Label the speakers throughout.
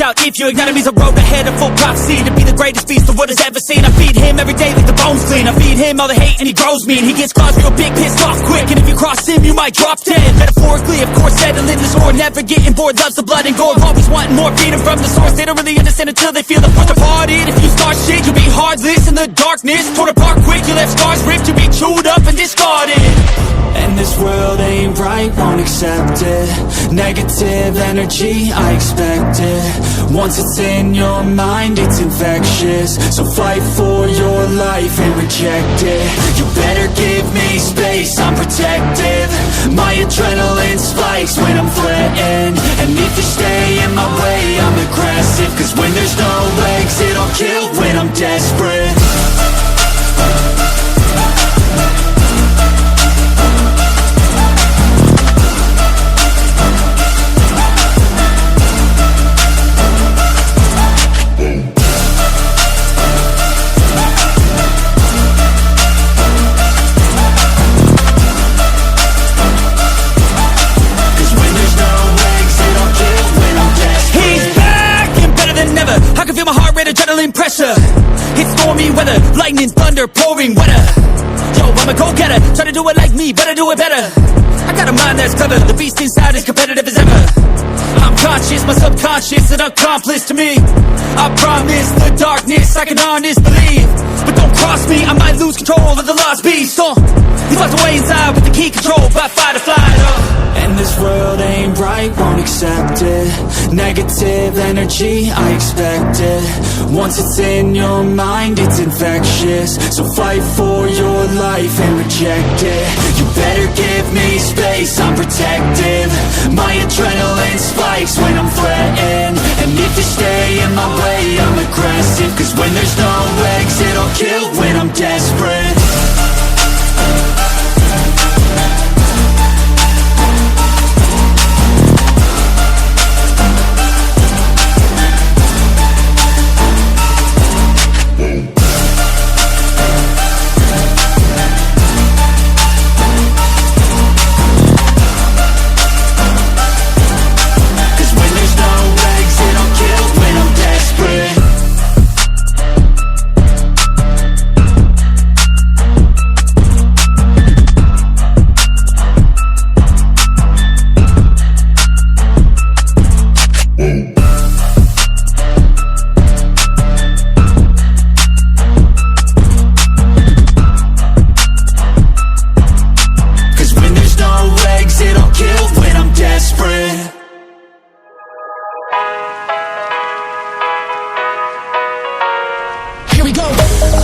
Speaker 1: out if you ignite him. He's a road ahead of full prophecy to be the greatest beast the world has ever seen. I feed him every day like the bones clean. I feed him all the hate and he grows me, and he gets claws real big, pissed off quick. And if you cross him, you might drop dead. Metaphorically, of course, settling the score, never getting bored, loves the blood and gore, always wanting more, freedom from the source. They don't really understand until they feel the force departed. If you start shit, you'll be heartless in the darkness, torn apart quick. You left scars ripped, you'll be chewed up and discarded.
Speaker 2: And this world ain't right, won't accept it. Negative energy, I expect it. Once it's in your mind, it's infectious. So fight for your life and reject it. You better give me space, I'm protective. My adrenaline spikes when I'm threatened. And if you stay in my way, I'm aggressive. Cause when there's no exit, I'll kill when I'm desperate.
Speaker 1: Adrenaline pressure, it's stormy weather, lightning, thunder, pouring weather. Yo, I'm a go-getter, try to do it like me, better do it better. I got a mind that's clever, the beast inside is competitive as ever. I'm conscious, my subconscious, an accomplice to me. I promise the darkness, I can honest believe. But don't cross me, I might lose control of the lost beast. He's locked away inside with the key controlled by fight or flight.
Speaker 2: And this world ain't right, won't accept it. Negative energy, I expect it. Once it's in your mind, it's infectious. So fight for your life and reject it. You better give me space, I'm protective. My adrenaline spikes when I'm threatened. And if you stay in my way, I'm aggressive. Cause when there's no exit, I'll kill when I'm desperate.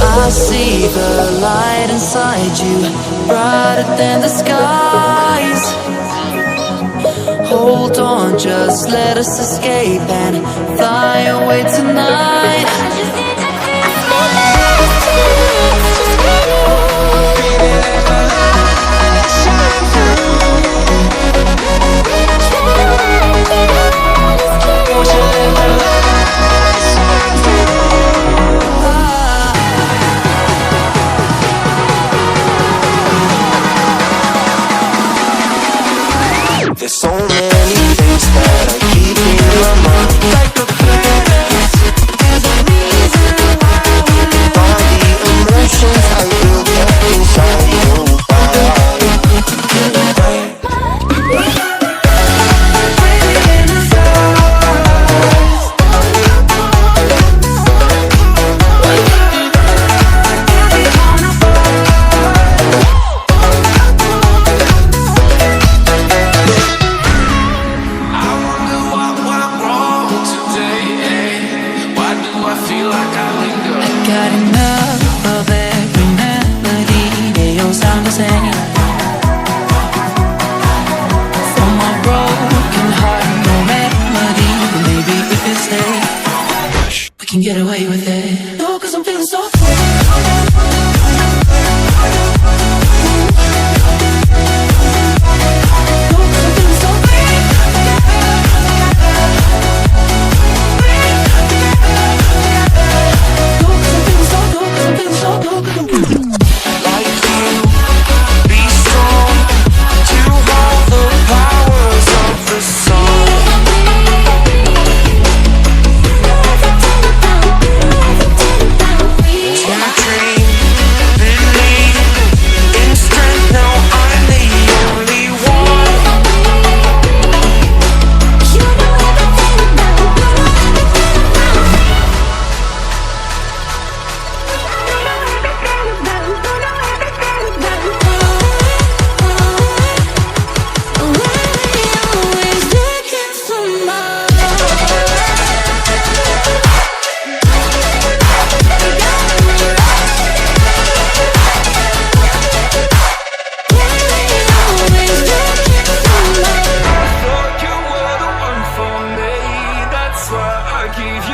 Speaker 3: I see the light inside you, brighter than the skies. Hold on, just let us escape and fly away tonight.
Speaker 4: There's so many things that I keep in my mind, like the planets. There's a reason why all the emotions I built up inside you.
Speaker 3: Can get away with it. No, cause I'm feeling so achieve.